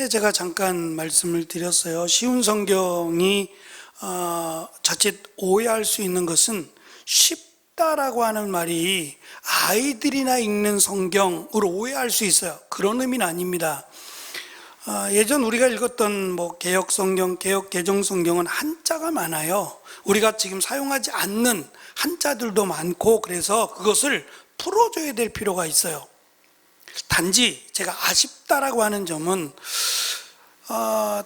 시간에 제가 잠깐 말씀을 드렸어요. 쉬운 성경이 자칫 오해할 수 있는 것은 쉽다라고 하는 말이 아이들이나 읽는 성경으로 오해할 수 있어요. 그런 의미는 아닙니다. 예전 우리가 읽었던 개역 성경, 개역 개정 성경은 한자가 많아요. 우리가 지금 사용하지 않는 한자들도 많고, 그래서 그것을 풀어줘야 될 필요가 있어요. 단지 제가 아쉽다라고 하는 점은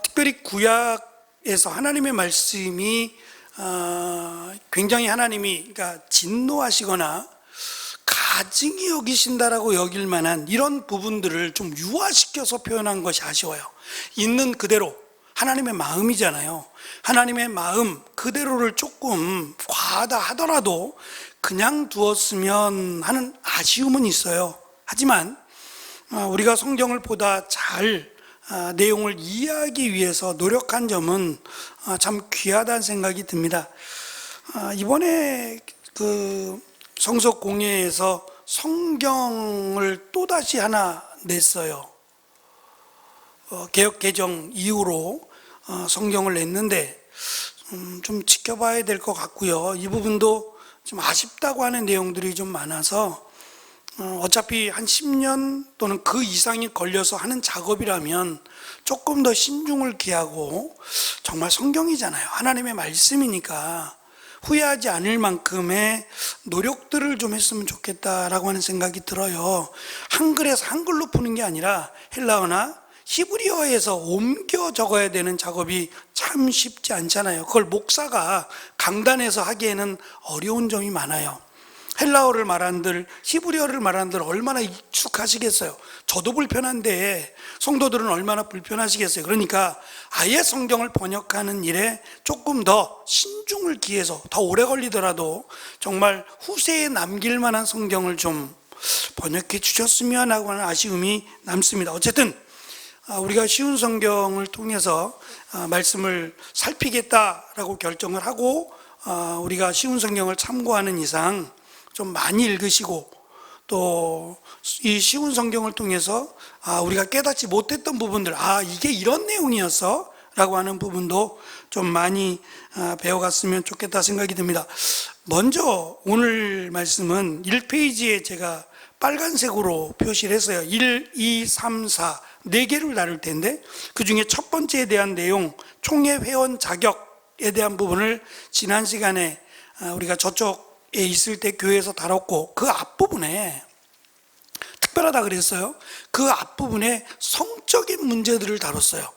특별히 구약에서 하나님의 말씀이 굉장히 하나님이 진노하시거나 가증히 여기신다라고 여길 만한 이런 부분들을 좀 유화시켜서 표현한 것이 아쉬워요. 있는 그대로 하나님의 마음이잖아요. 하나님의 마음 그대로를 조금 과하다 하더라도 그냥 두었으면 하는 아쉬움은 있어요. 하지만 우리가 성경을 보다 잘 내용을 이해하기 위해서 노력한 점은 참 귀하다는 생각이 듭니다. 이번에 그 성서 공예에서 성경을 또다시 하나 냈어요. 개역 개정 이후로 성경을 냈는데 좀 지켜봐야 될 것 같고요. 이 부분도 좀 아쉽다고 하는 내용들이 좀 많아서 어차피 한 10년 또는 그 이상이 걸려서 하는 작업이라면 조금 더 신중을 기하고, 정말 성경이잖아요. 하나님의 말씀이니까 후회하지 않을 만큼의 노력들을 좀 했으면 좋겠다라고 하는 생각이 들어요. 한글에서 한글로 푸는 게 아니라 헬라어나 히브리어에서 옮겨 적어야 되는 작업이 참 쉽지 않잖아요. 그걸 목사가 강단에서 하기에는 어려운 점이 많아요. 헬라어를 말한들, 히브리어를 말한들 얼마나 익숙하시겠어요. 저도 불편한데 성도들은 얼마나 불편하시겠어요. 그러니까 아예 성경을 번역하는 일에 조금 더 신중을 기해서 더 오래 걸리더라도 정말 후세에 남길 만한 성경을 좀 번역해 주셨으면 하고 하는 아쉬움이 남습니다. 어쨌든 우리가 쉬운 성경을 통해서 말씀을 살피겠다라고 결정을 하고, 우리가 쉬운 성경을 참고하는 이상 좀 많이 읽으시고, 또 이 쉬운 성경을 통해서 우리가 깨닫지 못했던 부분들, 이게 이런 내용이었어 라고 하는 부분도 좀 많이 배워갔으면 좋겠다 생각이 듭니다. 먼저 오늘 말씀은 1페이지에 제가 빨간색으로 표시를 했어요. 1, 2, 3, 4 4개를 다룰 텐데, 그 중에 첫 번째에 대한 내용, 총회 회원 자격에 대한 부분을 지난 시간에 우리가 저쪽에 있을 때 교회에서 다뤘고, 그 앞부분에 특별하다 그랬어요. 그 앞부분에 성적인 문제들을 다뤘어요.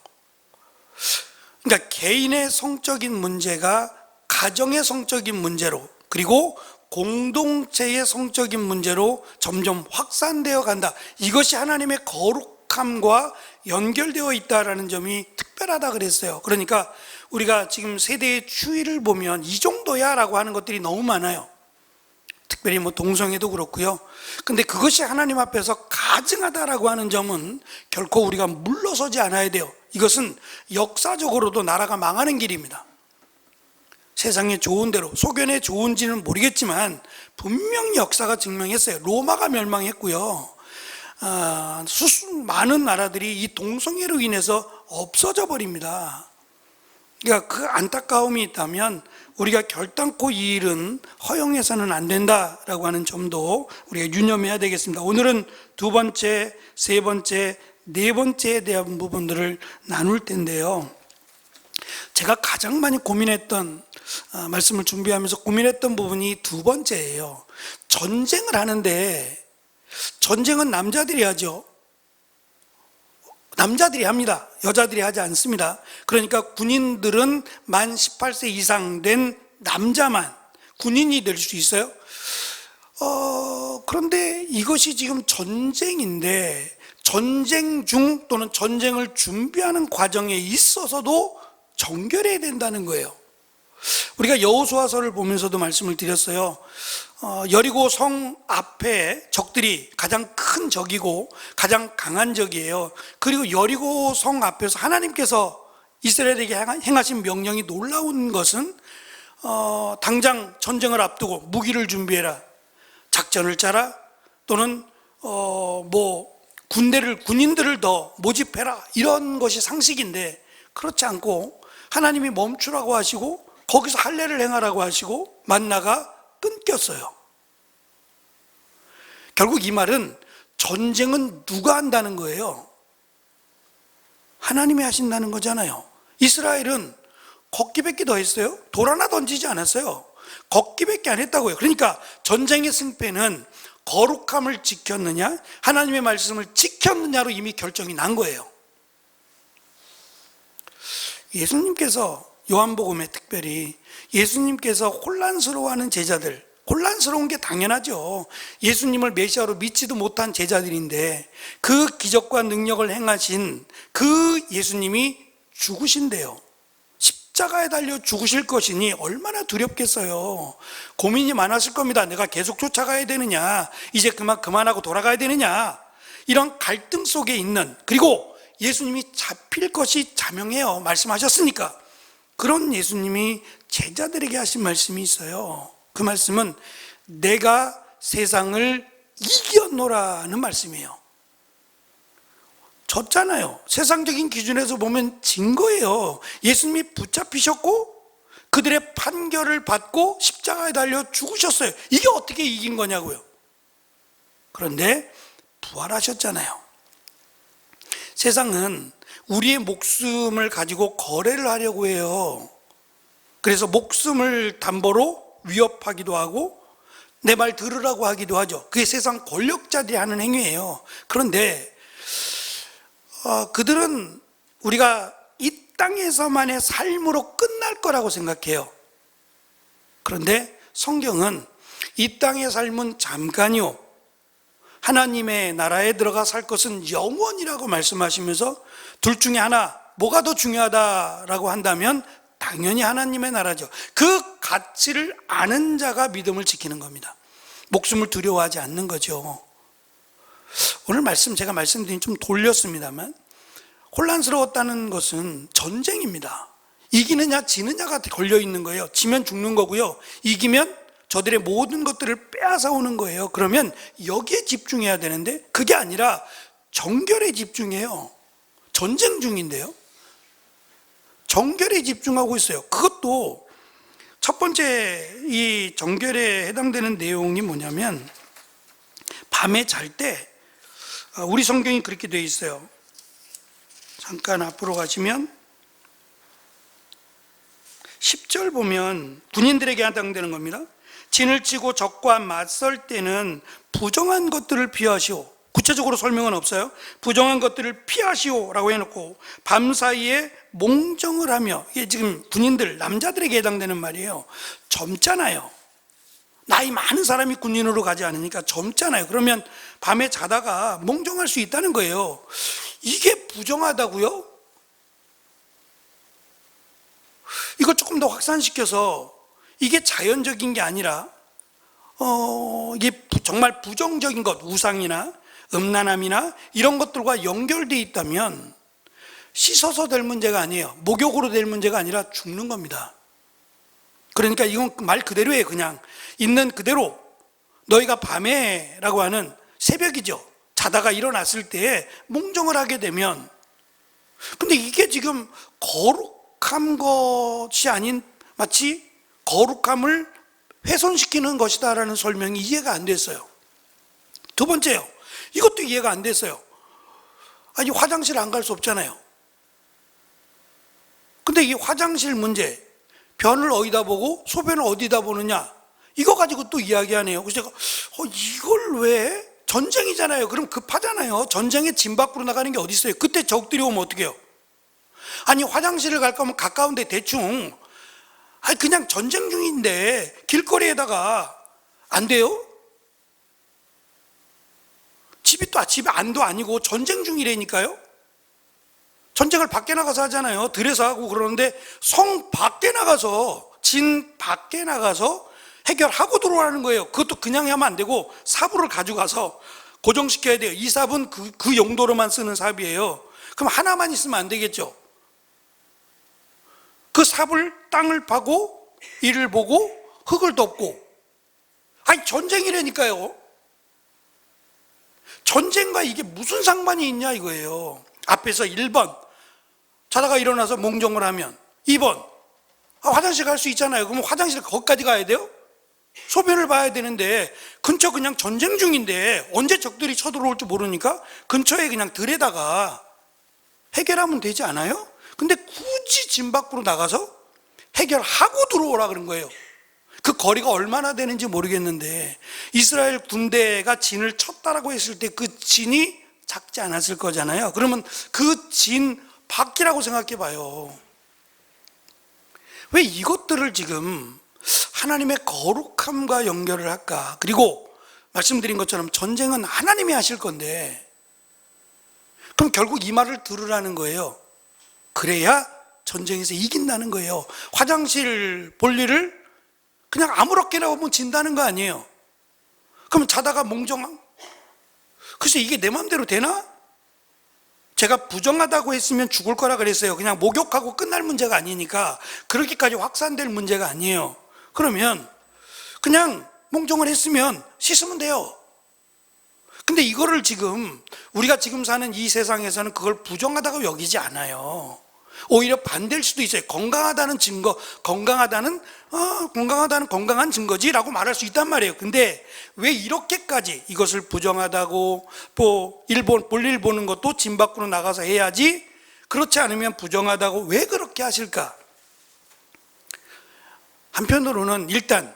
그러니까 개인의 성적인 문제가 가정의 성적인 문제로, 그리고 공동체의 성적인 문제로 점점 확산되어 간다. 이것이 하나님의 거룩함과 연결되어 있다라는 점이 특별하다 그랬어요. 그러니까 우리가 지금 세대의 추이를 보면 이 정도야 라고 하는 것들이 너무 많아요. 특별히 동성애도 그렇고요. 근데 그것이 하나님 앞에서 가증하다라고 하는 점은 결코 우리가 물러서지 않아야 돼요. 이것은 역사적으로도 나라가 망하는 길입니다. 세상에 좋은 대로, 소견에 좋은지는 모르겠지만 분명히 역사가 증명했어요. 로마가 멸망했고요. 많은 나라들이 이 동성애로 인해서 없어져 버립니다. 그러니까 그 안타까움이 있다면 우리가 결단코 이 일은 허용해서는 안 된다라고 하는 점도 우리가 유념해야 되겠습니다. 오늘은 두 번째, 세 번째, 네 번째에 대한 부분들을 나눌 텐데요. 제가 가장 많이 고민했던, 말씀을 준비하면서 고민했던 부분이 두 번째예요. 전쟁을 하는데, 전쟁은 남자들이 하죠. 남자들이 합니다. 여자들이 하지 않습니다. 그러니까 군인들은 만 18세 이상 된 남자만 군인이 될 수 있어요. 그런데 이것이 지금 전쟁인데, 전쟁 중 또는 전쟁을 준비하는 과정에 있어서도 정결해야 된다는 거예요. 우리가 여호수아서를 보면서도 말씀을 드렸어요. 여리고 성 앞에 적들이 가장 큰 적이고 가장 강한 적이에요. 그리고 여리고 성 앞에서 하나님께서 이스라엘에게 행하신 명령이 놀라운 것은 당장 전쟁을 앞두고 무기를 준비해라, 작전을 짜라, 또는 군인들을 더 모집해라, 이런 것이 상식인데, 그렇지 않고 하나님이 멈추라고 하시고 거기서 할례를 행하라고 하시고 만나가 끊겼어요. 결국 이 말은 전쟁은 누가 한다는 거예요? 하나님이 하신다는 거잖아요. 이스라엘은 걷기밖에 더 했어요? 돌 하나 던지지 않았어요. 걷기밖에 안 했다고요. 그러니까 전쟁의 승패는 거룩함을 지켰느냐, 하나님의 말씀을 지켰느냐로 이미 결정이 난 거예요. 예수님께서 요한복음에 특별히 예수님께서 혼란스러워하는 제자들, 혼란스러운 게 당연하죠. 예수님을 메시아로 믿지도 못한 제자들인데 그 기적과 능력을 행하신 그 예수님이 죽으신대요. 십자가에 달려 죽으실 것이니 얼마나 두렵겠어요. 고민이 많았을 겁니다. 내가 계속 쫓아가야 되느냐, 이제 그만하고 돌아가야 되느냐, 이런 갈등 속에 있는, 그리고 예수님이 잡힐 것이 자명해요. 말씀하셨으니까. 그런 예수님이 제자들에게 하신 말씀이 있어요. 그 말씀은 내가 세상을 이겼노라는 말씀이에요. 졌잖아요. 세상적인 기준에서 보면 진 거예요. 예수님이 붙잡히셨고 그들의 판결을 받고 십자가에 달려 죽으셨어요. 이게 어떻게 이긴 거냐고요. 그런데 부활하셨잖아요. 세상은 우리의 목숨을 가지고 거래를 하려고 해요. 그래서 목숨을 담보로 위협하기도 하고 내 말 들으라고 하기도 하죠. 그게 세상 권력자들이 하는 행위예요. 그런데 그들은 우리가 이 땅에서만의 삶으로 끝날 거라고 생각해요. 그런데 성경은 이 땅의 삶은 잠깐이요, 하나님의 나라에 들어가 살 것은 영원이라고 말씀하시면서 둘 중에 하나, 뭐가 더 중요하다라고 한다면 당연히 하나님의 나라죠. 그 가치를 아는 자가 믿음을 지키는 겁니다. 목숨을 두려워하지 않는 거죠. 오늘 제가 말씀드린 좀 돌렸습니다만, 혼란스러웠다는 것은 전쟁입니다. 이기느냐 지느냐가 걸려 있는 거예요. 지면 죽는 거고요, 이기면 저들의 모든 것들을 빼앗아 오는 거예요. 그러면 여기에 집중해야 되는데 그게 아니라 정결에 집중해요. 전쟁 중인데요, 정결에 집중하고 있어요. 그것도 첫 번째 이 정결에 해당되는 내용이 뭐냐면, 밤에 잘 때, 우리 성경이 그렇게 되어 있어요. 잠깐 앞으로 가시면 10절 보면 군인들에게 해당되는 겁니다. 진을 치고 적과 맞설 때는 부정한 것들을 피하시오. 구체적으로 설명은 없어요. 부정한 것들을 피하시오라고 해놓고 밤사이에 몽정을 하며, 이게 지금 군인들, 남자들에게 해당되는 말이에요. 젊잖아요. 나이 많은 사람이 군인으로 가지 않으니까 젊잖아요. 그러면 밤에 자다가 몽정할 수 있다는 거예요. 이게 부정하다고요? 이걸 조금 더 확산시켜서 이게 자연적인 게 아니라 이게 정말 부정적인 것, 우상이나 음란함이나 이런 것들과 연결되어 있다면 씻어서 될 문제가 아니에요. 목욕으로 될 문제가 아니라 죽는 겁니다. 그러니까 이건 말 그대로예요. 그냥 있는 그대로 너희가 밤에라고 하는 새벽이죠. 자다가 일어났을 때에 몽정을 하게 되면, 근데 이게 지금 거룩한 것이 아닌 마치 거룩함을 훼손시키는 것이다라는 설명이 이해가 안 됐어요. 두 번째요, 이것도 이해가 안 됐어요. 아니, 화장실 안 갈 수 없잖아요. 근데 이 화장실 문제, 변을 어디다 보고 소변을 어디다 보느냐, 이거 가지고 또 이야기하네요. 그래서 제가 이걸 왜? 전쟁이잖아요. 그럼 급하잖아요. 전쟁에 진 밖으로 나가는 게 어디 있어요? 그때 적들이 오면 어떻게 해요? 아니, 화장실을 갈 거면 가까운데 대충, 그냥 전쟁 중인데 길거리에다가 안 돼요? 집이 안도 아니고 전쟁 중이라니까요. 전쟁을 밖에 나가서 하잖아요. 들에서 하고 그러는데 성 밖에 나가서, 진 밖에 나가서 해결하고 들어오라는 거예요. 그것도 그냥 하면 안 되고 삽을 가져가서 고정시켜야 돼요. 이 삽은 그 용도로만 쓰는 삽이에요. 그럼 하나만 있으면 안 되겠죠. 그 삽을 땅을 파고 이를 보고 흙을 덮고, 전쟁이라니까요. 전쟁과 이게 무슨 상관이 있냐 이거예요. 앞에서 1번 자다가 일어나서 몽정을 하면, 2번 화장실 갈 수 있잖아요. 그럼 화장실 거기까지 가야 돼요? 소변을 봐야 되는데 근처 그냥 전쟁 중인데 언제 적들이 쳐들어올지 모르니까 근처에 그냥 들에다가 해결하면 되지 않아요? 근데 굳이 진 밖으로 나가서 해결하고 들어오라 그런 거예요. 그 거리가 얼마나 되는지 모르겠는데 이스라엘 군대가 진을 쳤다라고 했을 때 그 진이 작지 않았을 거잖아요. 그러면 그 진 밖이라고 생각해 봐요. 왜 이것들을 지금 하나님의 거룩함과 연결을 할까? 그리고 말씀드린 것처럼 전쟁은 하나님이 하실 건데, 그럼 결국 이 말을 들으라는 거예요. 그래야 전쟁에서 이긴다는 거예요. 화장실 볼 일을 그냥 아무렇게나 보면 진다는 거 아니에요. 그럼 자다가 글쎄 이게 내 마음대로 되나? 제가 부정하다고 했으면 죽을 거라 그랬어요. 그냥 목욕하고 끝날 문제가 아니니까, 그렇게까지 확산될 문제가 아니에요. 그러면 그냥 몽정을 했으면 씻으면 돼요. 근데 이거를 지금 우리가 지금 사는 이 세상에서는 그걸 부정하다고 여기지 않아요. 오히려 반대일 수도 있어요. 건강하다는 증거, 건강한 증거지라고 말할 수 있단 말이에요. 근데 왜 이렇게까지 이것을 부정하다고, 볼일 보는 것도 진 밖으로 나가서 해야지, 그렇지 않으면 부정하다고 왜 그렇게 하실까? 한편으로는 일단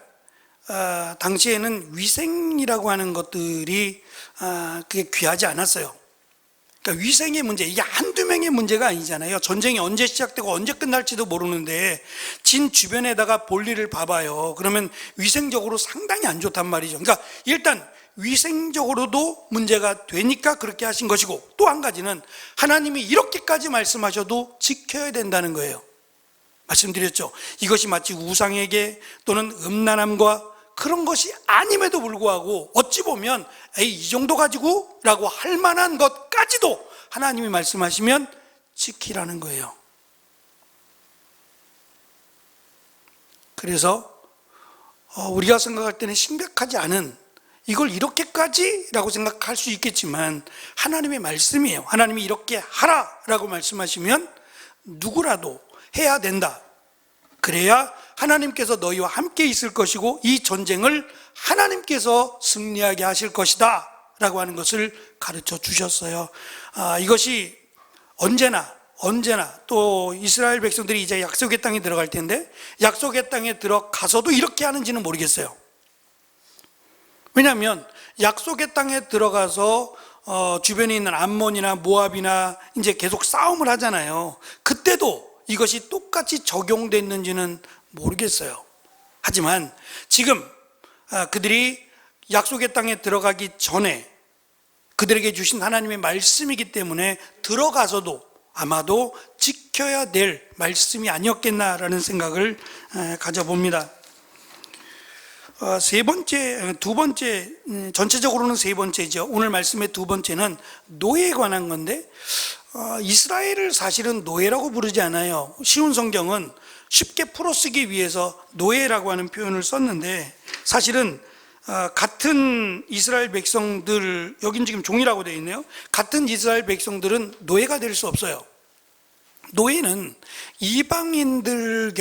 당시에는 위생이라고 하는 것들이 그게 귀하지 않았어요. 그러니까 위생의 문제, 이게 한두 명의 문제가 아니잖아요. 전쟁이 언제 시작되고 언제 끝날지도 모르는데 진 주변에다가 볼일을 봐봐요. 그러면 위생적으로 상당히 안 좋단 말이죠. 그러니까 일단 위생적으로도 문제가 되니까 그렇게 하신 것이고, 또 한 가지는 하나님이 이렇게까지 말씀하셔도 지켜야 된다는 거예요. 말씀드렸죠. 이것이 마치 우상에게 또는 음란함과 그런 것이 아님에도 불구하고 어찌 보면 이 정도 가지고 라고 할 만한 것까지도 하나님이 말씀하시면 지키라는 거예요. 그래서 우리가 생각할 때는 심각하지 않은, 이걸 이렇게까지 라고 생각할 수 있겠지만 하나님의 말씀이에요. 하나님이 이렇게 하라 라고 말씀하시면 누구라도 해야 된다. 그래야 하나님께서 너희와 함께 있을 것이고 이 전쟁을 하나님께서 승리하게 하실 것이다 라고 하는 것을 가르쳐 주셨어요. 이것이 언제나 또 이스라엘 백성들이 이제 약속의 땅에 들어갈 텐데, 약속의 땅에 들어가서도 이렇게 하는지는 모르겠어요. 왜냐하면 약속의 땅에 들어가서 주변에 있는 암몬이나 모압이나 이제 계속 싸움을 하잖아요. 그때도 이것이 똑같이 적용됐는지는 모르겠어요. 하지만 지금 그들이 약속의 땅에 들어가기 전에 그들에게 주신 하나님의 말씀이기 때문에 들어가서도 아마도 지켜야 될 말씀이 아니었겠나라는 생각을 가져봅니다. 두 번째, 전체적으로는 세 번째죠. 오늘 말씀의 두 번째는 노예에 관한 건데, 이스라엘을 사실은 노예라고 부르지 않아요. 쉬운 성경은 쉽게 풀어쓰기 위해서 노예라고 하는 표현을 썼는데, 사실은 같은 이스라엘 백성들, 여긴 지금 종이라고 되어 있네요. 같은 이스라엘 백성들은 노예가 될 수 없어요. 노예는 이방인들을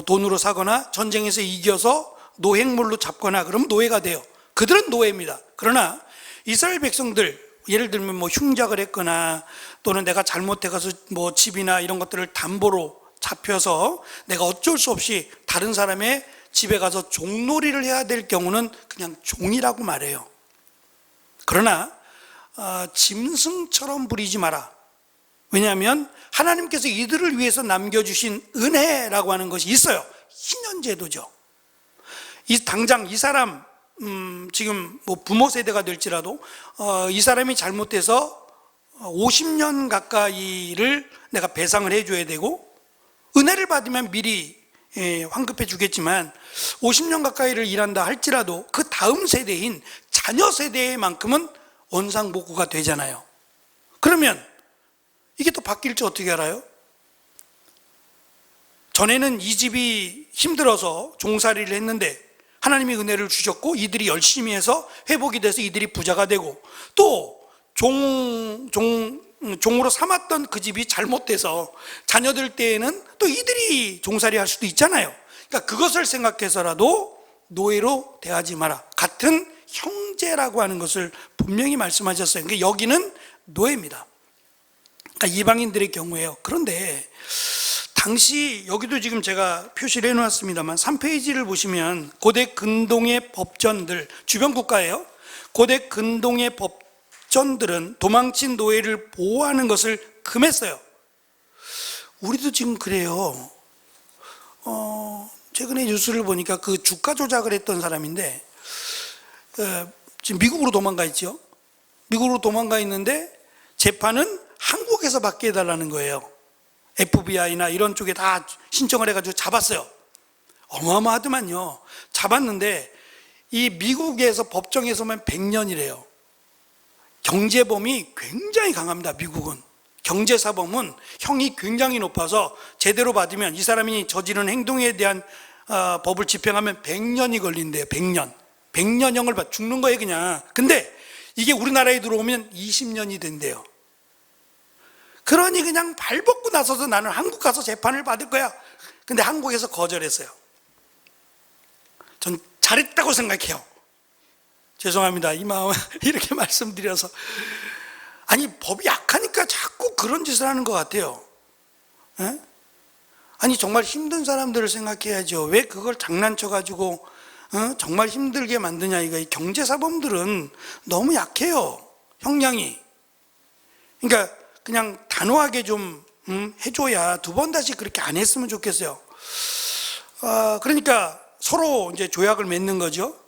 돈으로 사거나 전쟁에서 이겨서 노획물로 잡거나 그러면 노예가 돼요. 그들은 노예입니다. 그러나 이스라엘 백성들, 예를 들면 흉작을 했거나 또는 내가 잘못해가서 집이나 이런 것들을 담보로 잡혀서 내가 어쩔 수 없이 다른 사람의 집에 가서 종놀이를 해야 될 경우는 그냥 종이라고 말해요. 그러나 짐승처럼 부리지 마라. 왜냐하면 하나님께서 이들을 위해서 남겨주신 은혜라고 하는 것이 있어요. 희년제도죠. 당장 이 사람 지금 부모 세대가 될지라도 이 사람이 잘못해서 50년 가까이를 내가 배상을 해줘야 되고, 은혜를 받으면 미리 환급해 주겠지만 50년 가까이를 일한다 할지라도 그 다음 세대인 자녀 세대만큼은 원상복구가 되잖아요. 그러면 이게 또 바뀔지 어떻게 알아요? 전에는 이 집이 힘들어서 종살이를 했는데 하나님이 은혜를 주셨고 이들이 열심히 해서 회복이 돼서 이들이 부자가 되고, 또 종으로 삼았던 그 집이 잘못돼서 자녀들 때에는 또 이들이 종살이 할 수도 있잖아요. 그러니까 그것을 생각해서라도 노예로 대하지 마라. 같은 형제라고 하는 것을 분명히 말씀하셨어요. 그러니까 여기는 노예입니다. 그러니까 이방인들의 경우에요. 그런데 당시 여기도 지금 제가 표시를 해놓았습니다만 3페이지를 보시면 고대 근동의 법전들, 주변 국가예요. 고대 근동의 법전들은 도망친 노예를 보호하는 것을 금했어요. 우리도 지금 그래요. 최근에 뉴스를 보니까 그 주가 조작을 했던 사람인데 지금 미국으로 도망가 있죠. 미국으로 도망가 있는데 재판은 한국에서 받게 해달라는 거예요. FBI나 이런 쪽에 다 신청을 해가지고 잡았어요. 어마어마하더만요. 잡았는데 이 미국에서 법정에서만 100년이래요. 경제범이 굉장히 강합니다. 미국은 경제사범은 형이 굉장히 높아서 제대로 받으면 이 사람이 저지른 행동에 대한 법을 집행하면 100년이 걸린대요. 100년형을 받 죽는 거예요 그냥. 근데 이게 우리나라에 들어오면 20년이 된대요. 그러니 그냥 발벗고 나서서 나는 한국 가서 재판을 받을 거야. 근데 한국에서 거절했어요. 전 잘했다고 생각해요. 죄송합니다. 이 마음 이렇게 말씀드려서. 아니 법이 약하니까 자꾸 그런 짓을 하는 것 같아요. 에? 아니 정말 힘든 사람들을 생각해야죠. 왜 그걸 장난쳐가지고 정말 힘들게 만드냐. 이거 이 경제사범들은 너무 약해요. 형량이. 그러니까 그냥 단호하게 좀 해줘야 두 번 다시 그렇게 안 했으면 좋겠어요. 그러니까 서로 이제 조약을 맺는 거죠.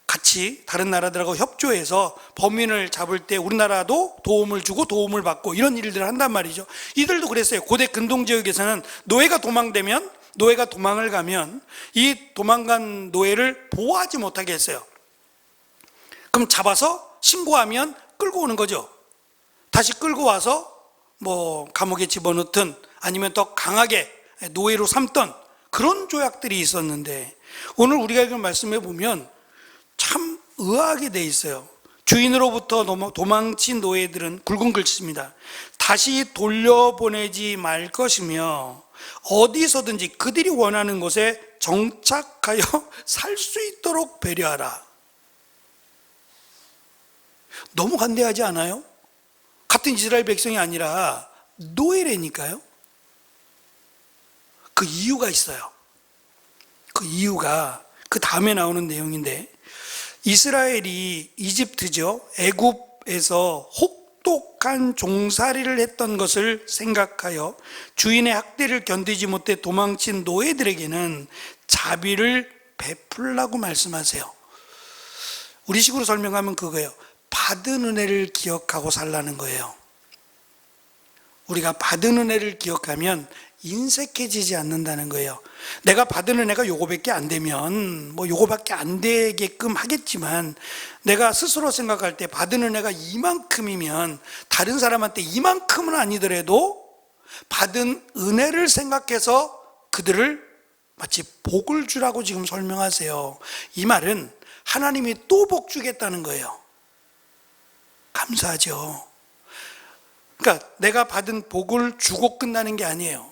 같이 다른 나라들하고 협조해서 범인을 잡을 때 우리나라도 도움을 주고 도움을 받고 이런 일들을 한단 말이죠. 이들도 그랬어요. 고대 근동 지역에서는 노예가 도망을 가면 이 도망간 노예를 보호하지 못하게 했어요. 그럼 잡아서 신고하면 끌고 오는 거죠. 다시 끌고 와서 뭐 감옥에 집어넣든 아니면 더 강하게 노예로 삼던 그런 조약들이 있었는데, 오늘 우리가 읽은 말씀에 보면 참 의아하게 돼 있어요. 주인으로부터 도망친 노예들은 굵은 글씨입니다. 다시 돌려보내지 말 것이며 어디서든지 그들이 원하는 곳에 정착하여 살 수 있도록 배려하라. 너무 관대하지 않아요? 같은 이스라엘 백성이 아니라 노예라니까요. 그 이유가 있어요. 그 이유가 그 다음에 나오는 내용인데, 이스라엘이 이집트죠, 애굽에서 혹독한 종살이를 했던 것을 생각하여 주인의 학대를 견디지 못해 도망친 노예들에게는 자비를 베풀라고 말씀하세요. 우리식으로 설명하면 그거예요. 받은 은혜를 기억하고 살라는 거예요. 우리가 받은 은혜를 기억하면 인색해지지 않는다는 거예요. 내가 받은 은혜가 요거밖에 안 되면 뭐 요거밖에 안 되게끔 하겠지만, 내가 스스로 생각할 때 받은 은혜가 이만큼이면 다른 사람한테 이만큼은 아니더라도 받은 은혜를 생각해서 그들을 마치 복을 주라고 지금 설명하세요. 이 말은 하나님이 또 복 주겠다는 거예요. 감사하죠. 그러니까 내가 받은 복을 주고 끝나는 게 아니에요.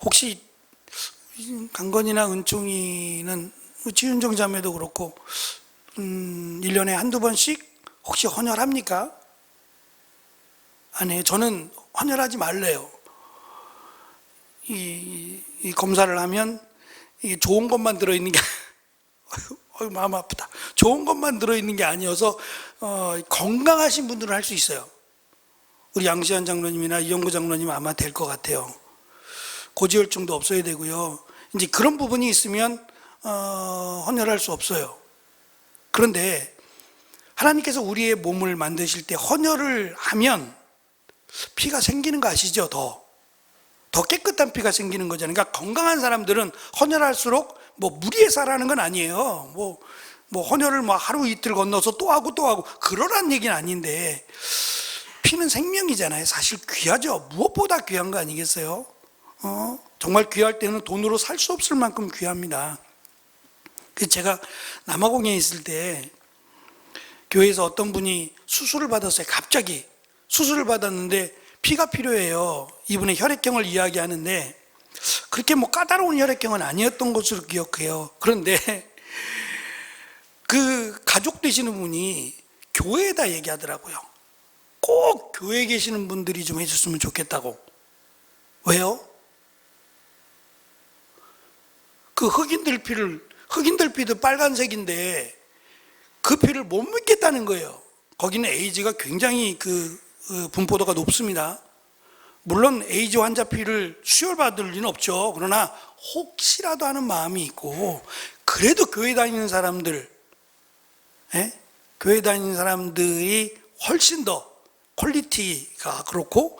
혹시 강건이나 은총이는 지은정 자매도 그렇고 1년에 한두 번씩 혹시 헌혈합니까? 안 해요. 저는 헌혈하지 말래요. 이 검사를 하면 이게 좋은 것만 들어있는 게 마음 아프다. 좋은 것만 들어있는 게 아니어서 건강하신 분들은 할 수 있어요. 우리 양시한 장로님이나 이영구 장로님 아마 될 것 같아요. 고지혈증도 없어야 되고요. 이제 그런 부분이 있으면 헌혈할 수 없어요. 그런데 하나님께서 우리의 몸을 만드실 때 헌혈을 하면 피가 생기는 거 아시죠? 더 깨끗한 피가 생기는 거잖아요. 그러니까 건강한 사람들은 헌혈할수록 뭐 무리해서라는 건 아니에요. 뭐 헌혈을 뭐 하루 이틀 건너서 또 하고 그러란 얘기는 아닌데, 피는 생명이잖아요. 사실 귀하죠. 무엇보다 귀한 거 아니겠어요? 정말 귀할 때는 돈으로 살 수 없을 만큼 귀합니다. 제가 남아공에 있을 때 교회에서 어떤 분이 수술을 받았어요. 갑자기 수술을 받았는데 피가 필요해요. 이분의 혈액형을 이야기하는데 그렇게 뭐 까다로운 혈액형은 아니었던 것으로 기억해요. 그런데 그 가족 되시는 분이 교회에다 얘기하더라고요. 꼭 교회에 계시는 분들이 좀 해줬으면 좋겠다고. 왜요? 그 흑인들 피도 빨간색인데 그 피를 못 믿겠다는 거예요. 거기는 에이즈가 굉장히 분포도가 높습니다. 물론 에이즈 환자 피를 수혈받을 리는 없죠. 그러나 혹시라도 하는 마음이 있고, 그래도 교회 다니는 사람들, 교회 다니는 사람들이 훨씬 더 퀄리티가 그렇고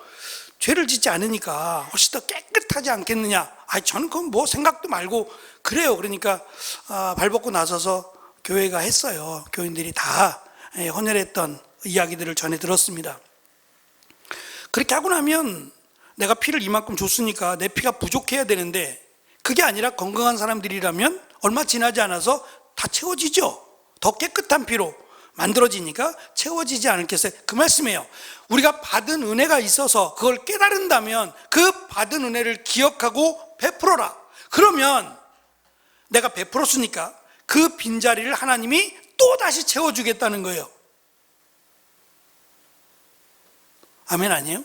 죄를 짓지 않으니까 훨씬 더 깨끗하지 않겠느냐. 저는 그건 뭐 생각도 말고 그래요. 그러니까 발벗고 나서서 교회가 했어요. 교인들이 다 헌혈했던 이야기들을 전해 들었습니다. 그렇게 하고 나면 내가 피를 이만큼 줬으니까 내 피가 부족해야 되는데, 그게 아니라 건강한 사람들이라면 얼마 지나지 않아서 다 채워지죠. 더 깨끗한 피로 만들어지니까 채워지지 않겠어요? 그 말씀이에요. 우리가 받은 은혜가 있어서 그걸 깨달은다면 그 받은 은혜를 기억하고 베풀어라. 그러면 내가 베풀었으니까 그 빈자리를 하나님이 또 다시 채워주겠다는 거예요. 아멘 아니에요?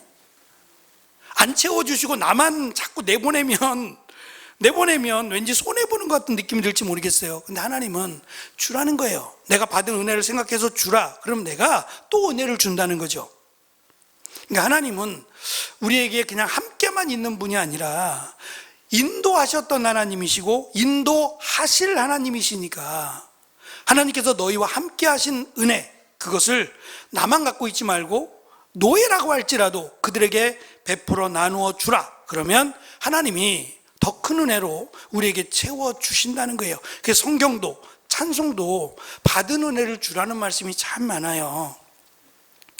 안 채워주시고 나만 자꾸 내보내면 왠지 손해보는 것 같은 느낌이 들지 모르겠어요. 근데 하나님은 주라는 거예요. 내가 받은 은혜를 생각해서 주라. 그럼 내가 또 은혜를 준다는 거죠. 그러니까 하나님은 우리에게 그냥 함께만 있는 분이 아니라 인도하셨던 하나님이시고 인도하실 하나님이시니까, 하나님께서 너희와 함께 하신 은혜, 그것을 나만 갖고 있지 말고 노예라고 할지라도 그들에게 베풀어 나누어 주라. 그러면 하나님이 더 큰 은혜로 우리에게 채워주신다는 거예요. 그래서 성경도 찬송도 받은 은혜를 주라는 말씀이 참 많아요.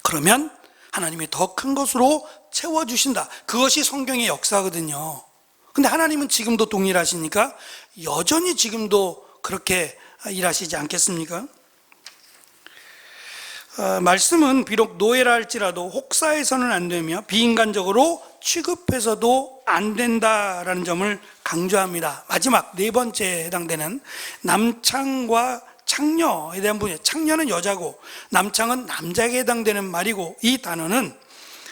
그러면 하나님이 더 큰 것으로 채워주신다. 그것이 성경의 역사거든요. 근데 하나님은 지금도 동일하시니까 여전히 지금도 그렇게 일하시지 않겠습니까? 말씀은 비록 노예라 할지라도 혹사해서는 안 되며 비인간적으로 취급해서도 안 된다라는 점을 강조합니다. 마지막 네 번째에 해당되는 남창과 창녀에 대한 부분이에요. 창녀는 여자고 남창은 남자에게 해당되는 말이고, 이 단어는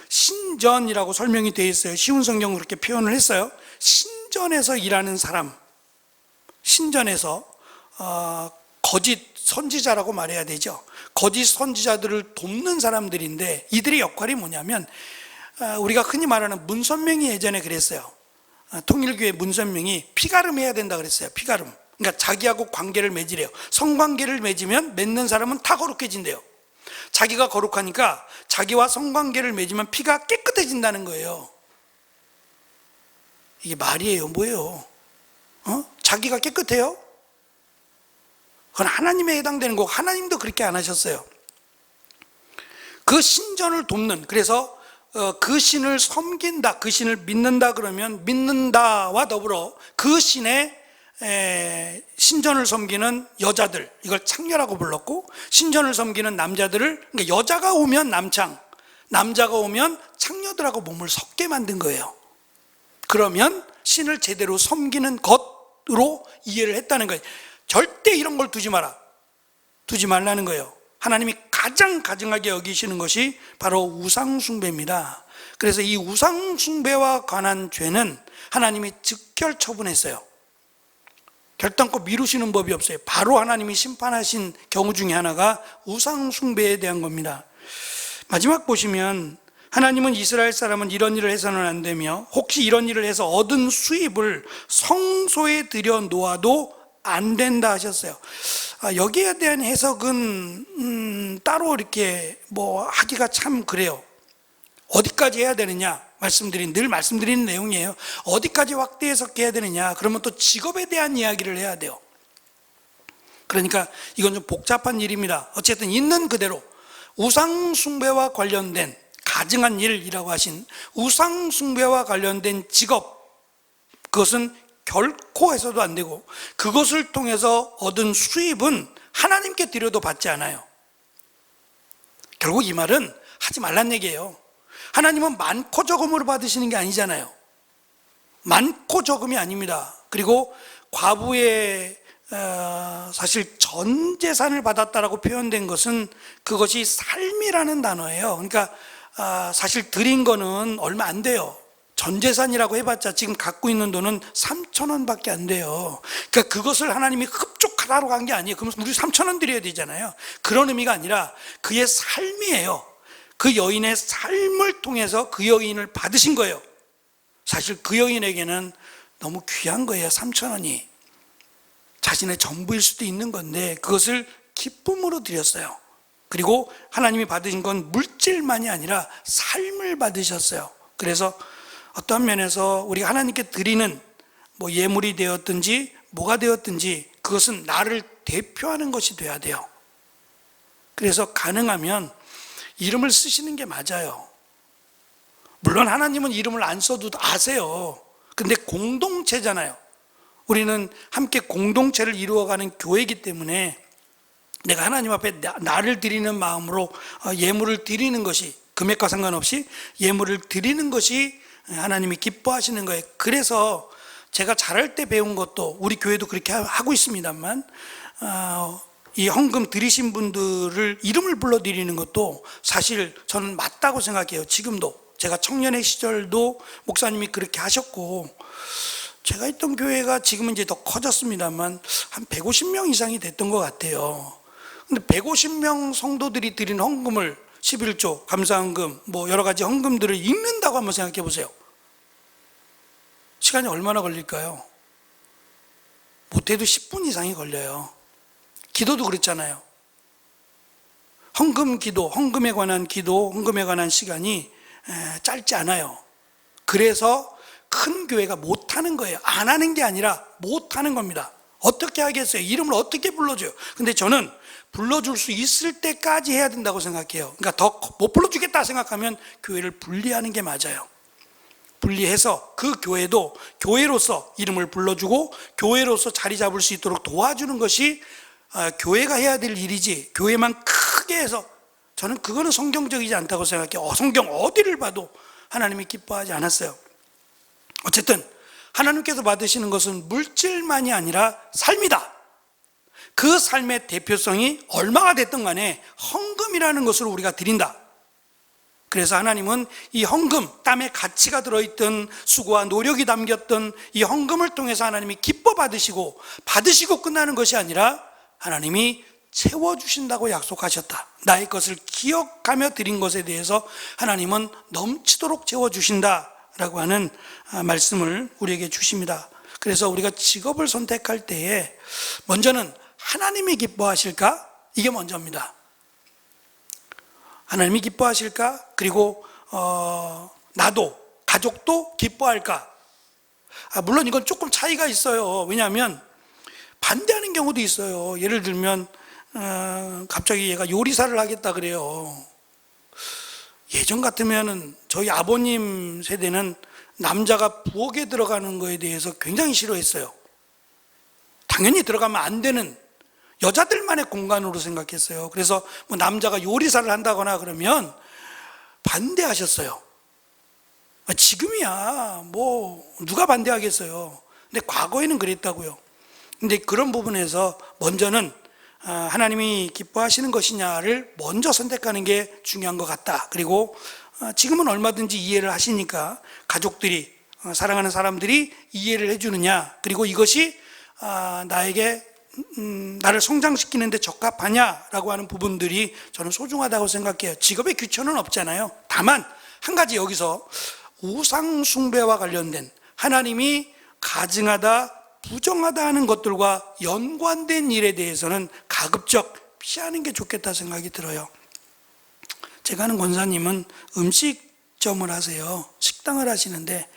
신전이라고 설명이 되어 있어요. 쉬운 성경은 그렇게 표현을 했어요. 신전에서 일하는 사람, 신전에서 거짓 선지자라고 말해야 되죠. 거짓 선지자들을 돕는 사람들인데, 이들의 역할이 뭐냐면 우리가 흔히 말하는 문선명이 예전에 그랬어요. 통일교회 문선명이 피가름 해야 된다 그랬어요. 피가름. 그러니까 자기하고 관계를 맺으래요. 성관계를 맺으면 맺는 사람은 다 거룩해진대요. 자기가 거룩하니까 자기와 성관계를 맺으면 피가 깨끗해진다는 거예요. 이게 말이에요? 뭐예요? 자기가 깨끗해요? 그건 하나님에 해당되는 거고, 하나님도 그렇게 안 하셨어요. 그 신전을 돕는, 그래서 그 신을 섬긴다, 그 신을 믿는다 그러면 믿는다와 더불어 그 신의 신전을 섬기는 여자들, 이걸 창녀라고 불렀고, 신전을 섬기는 남자들을, 그러니까 여자가 오면 남창, 남자가 오면 창녀들하고 몸을 섞게 만든 거예요. 그러면 신을 제대로 섬기는 것으로 이해를 했다는 거예요. 절대 이런 걸 두지 말라는 거예요. 하나님이 가장 가증하게 여기시는 것이 바로 우상숭배입니다. 그래서 이 우상숭배와 관한 죄는 하나님이 즉결 처분했어요. 결단코 미루시는 법이 없어요. 바로 하나님이 심판하신 경우 중에 하나가 우상숭배에 대한 겁니다. 마지막 보시면 하나님은 이스라엘 사람은 이런 일을 해서는 안 되며 혹시 이런 일을 해서 얻은 수입을 성소에 들여 놓아도 안 된다 하셨어요. 여기에 대한 해석은 따로 이렇게 하기가 참 그래요. 어디까지 해야 되느냐, 늘 말씀드리는 내용이에요. 어디까지 확대 해석해야 되느냐, 그러면 또 직업에 대한 이야기를 해야 돼요. 그러니까 이건 좀 복잡한 일입니다. 어쨌든 있는 그대로 우상숭배와 관련된 가증한 일이라고 하신 우상숭배와 관련된 직업, 그것은 결코 해서도 안 되고, 그것을 통해서 얻은 수입은 하나님께 드려도 받지 않아요. 결국 이 말은 하지 말란 얘기예요. 하나님은 많고 적음으로 받으시는 게 아니잖아요. 많고 적음이 아닙니다. 그리고 과부의 사실 전 재산을 받았다라고 표현된 것은 그것이 삶이라는 단어예요. 그러니까 사실 드린 거는 얼마 안 돼요. 전 재산이라고 해봤자 지금 갖고 있는 돈은 3,000원 밖에 안 돼요. 그러니까 그것을 하나님이 흡족하다고 한 게 아니에요. 그러면 우리 3,000원 드려야 되잖아요. 그런 의미가 아니라 그의 삶이에요. 그 여인의 삶을 통해서 그 여인을 받으신 거예요. 사실 그 여인에게는 너무 귀한 거예요. 3,000원이 자신의 전부일 수도 있는 건데 그것을 기쁨으로 드렸어요. 그리고 하나님이 받으신 건 물질만이 아니라 삶을 받으셨어요. 그래서 어떤 면에서 우리가 하나님께 드리는 예물이 되었든지 뭐가 되었든지 그것은 나를 대표하는 것이 돼야 돼요. 그래서 가능하면 이름을 쓰시는 게 맞아요. 물론 하나님은 이름을 안 써도 아세요. 근데 공동체잖아요. 우리는 함께 공동체를 이루어가는 교회이기 때문에 내가 하나님 앞에 나를 드리는 마음으로 예물을 드리는 것이, 금액과 상관없이 예물을 드리는 것이 하나님이 기뻐하시는 거예요. 그래서 제가 자랄 때 배운 것도 우리 교회도 그렇게 하고 있습니다만 이 헌금 드리신 분들을 이름을 불러드리는 것도 사실 저는 맞다고 생각해요. 지금도 제가 청년의 시절도 목사님이 그렇게 하셨고, 제가 있던 교회가 지금은 이제 더 커졌습니다만 한 150명 이상이 됐던 것 같아요. 근데 150명 성도들이 드린 헌금을 11조, 감사헌금, 여러 가지 헌금들을 읽는다고 한번 생각해 보세요. 시간이 얼마나 걸릴까요? 못해도 10분 이상이 걸려요. 기도도 그렇잖아요. 헌금 기도, 헌금에 관한 기도, 헌금에 관한 시간이 짧지 않아요. 그래서 큰 교회가 못하는 거예요. 안 하는 게 아니라 못하는 겁니다. 어떻게 하겠어요? 이름을 어떻게 불러줘요? 근데 저는 불러줄 수 있을 때까지 해야 된다고 생각해요. 그러니까 더 못 불러주겠다 생각하면 교회를 분리하는 게 맞아요. 분리해서 그 교회도 교회로서 이름을 불러주고 교회로서 자리 잡을 수 있도록 도와주는 것이 교회가 해야 될 일이지, 교회만 크게 해서 저는 그거는 성경적이지 않다고 생각해요. 성경 어디를 봐도 하나님이 기뻐하지 않았어요. 어쨌든 하나님께서 받으시는 것은 물질만이 아니라 삶이다. 그 삶의 대표성이 얼마가 됐든 간에 헌금이라는 것으로 우리가 드린다. 그래서 하나님은 이 헌금, 땀에 가치가 들어있던 수고와 노력이 담겼던 이 헌금을 통해서 하나님이 기뻐 받으시고 끝나는 것이 아니라 하나님이 채워주신다고 약속하셨다. 나의 것을 기억하며 드린 것에 대해서 하나님은 넘치도록 채워주신다라고 하는 말씀을 우리에게 주십니다. 그래서 우리가 직업을 선택할 때에 먼저는 하나님이 기뻐하실까? 이게 먼저입니다. 하나님이 기뻐하실까? 그리고 나도, 가족도 기뻐할까? 물론 이건 조금 차이가 있어요. 왜냐하면 반대하는 경우도 있어요. 예를 들면 갑자기 얘가 요리사를 하겠다 그래요. 예전 같으면은 저희 아버님 세대는 남자가 부엌에 들어가는 거에 대해서 굉장히 싫어했어요. 당연히 들어가면 안 되는 여자들만의 공간으로 생각했어요. 그래서 남자가 요리사를 한다거나 그러면 반대하셨어요. 지금이야 누가 반대하겠어요. 근데 과거에는 그랬다고요. 근데 그런 부분에서 먼저는 하나님이 기뻐하시는 것이냐를 먼저 선택하는 게 중요한 것 같다. 그리고 지금은 얼마든지 이해를 하시니까 가족들이, 사랑하는 사람들이 이해를 해주느냐, 그리고 이것이 나에게 나를 성장시키는 데 적합하냐라고 하는 부분들이 저는 소중하다고 생각해요. 직업에 귀천은 없잖아요. 다만 한 가지 여기서 우상 숭배와 관련된, 하나님이 가증하다, 부정하다 하는 것들과 연관된 일에 대해서는 가급적 피하는 게 좋겠다 생각이 들어요. 제가 아는 권사님은 음식점을 하세요. 식당을 하시는데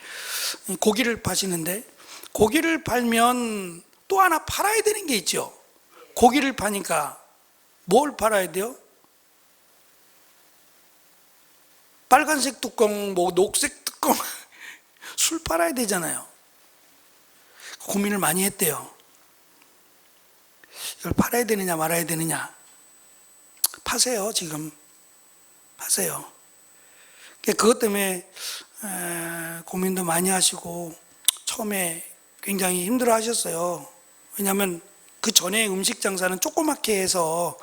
고기를 파시는데, 고기를 팔면 또 하나 팔아야 되는 게 있죠. 고기를 파니까 뭘 팔아야 돼요? 빨간색 뚜껑, 녹색 뚜껑 술 팔아야 되잖아요. 고민을 많이 했대요. 이걸 팔아야 되느냐 말아야 되느냐. 파세요. 지금 파세요. 그것 때문에 고민도 많이 하시고 처음에 굉장히 힘들어 하셨어요. 왜냐하면 그 전에 음식 장사는 조그맣게 해서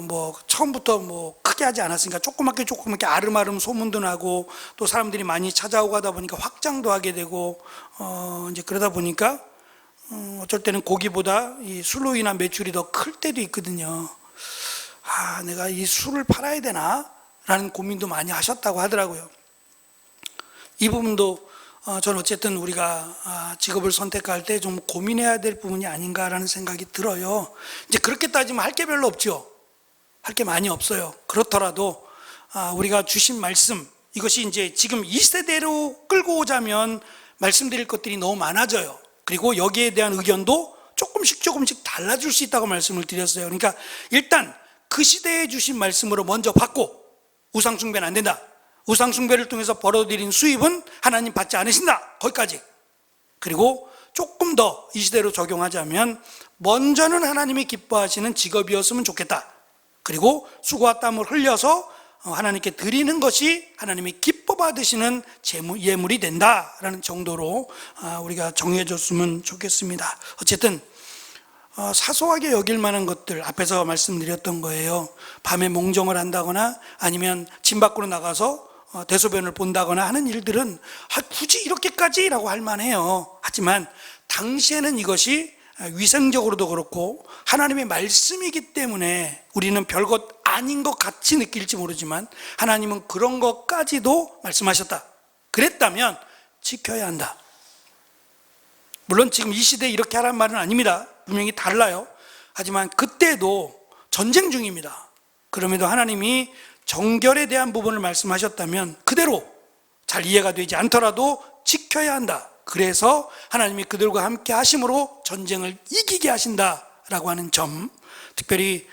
뭐 처음부터 뭐 크게 하지 않았으니까 조그맣게 아름아름 소문도 나고 또 사람들이 많이 찾아오고 하다 보니까 확장도 하게 되고 이제 그러다 보니까 어쩔 때는 고기보다 이 술로 인한 매출이 더 클 때도 있거든요. 내가 이 술을 팔아야 되나? 라는 고민도 많이 하셨다고 하더라고요. 이 부분도 저는 어쨌든 우리가 직업을 선택할 때 좀 고민해야 될 부분이 아닌가라는 생각이 들어요. 이제 그렇게 따지면 할 게 별로 없죠. 할 게 많이 없어요. 그렇더라도 우리가 주신 말씀, 이것이 이제 지금 이 세대로 끌고 오자면 말씀드릴 것들이 너무 많아져요. 그리고 여기에 대한 의견도 조금씩 달라질 수 있다고 말씀을 드렸어요. 그러니까 일단 그 시대에 주신 말씀으로 먼저 받고, 우상 숭배는 안 된다. 우상 숭배를 통해서 벌어들인 수입은 하나님 받지 않으신다. 거기까지. 그리고 조금 더 이 시대로 적용하자면 먼저는 하나님이 기뻐하시는 직업이었으면 좋겠다. 그리고 수고와 땀을 흘려서 하나님께 드리는 것이 하나님이 기뻐 받으시는 예물이 된다라는 정도로 우리가 정해줬으면 좋겠습니다. 어쨌든 사소하게 여길 만한 것들, 앞에서 말씀드렸던 거예요. 밤에 몽정을 한다거나 아니면 집 밖으로 나가서 대소변을 본다거나 하는 일들은 굳이 이렇게까지라고 할 만해요. 하지만 당시에는 이것이 위생적으로도 그렇고 하나님의 말씀이기 때문에 우리는 별것 아닌 것 같이 느낄지 모르지만 하나님은 그런 것까지도 말씀하셨다. 그랬다면 지켜야 한다. 물론 지금 이 시대에 이렇게 하라는 말은 아닙니다. 분명히 달라요. 하지만 그때도 전쟁 중입니다. 그럼에도 하나님이 정결에 대한 부분을 말씀하셨다면 그대로 잘 이해가 되지 않더라도 지켜야 한다. 그래서 하나님이 그들과 함께 하심으로 전쟁을 이기게 하신다라고 하는 점, 특별히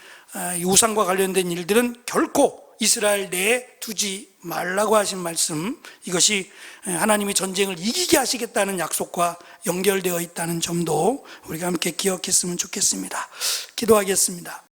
이 우상과 관련된 일들은 결코 이스라엘 내에 두지 말라고 하신 말씀, 이것이 하나님이 전쟁을 이기게 하시겠다는 약속과 연결되어 있다는 점도 우리가 함께 기억했으면 좋겠습니다. 기도하겠습니다.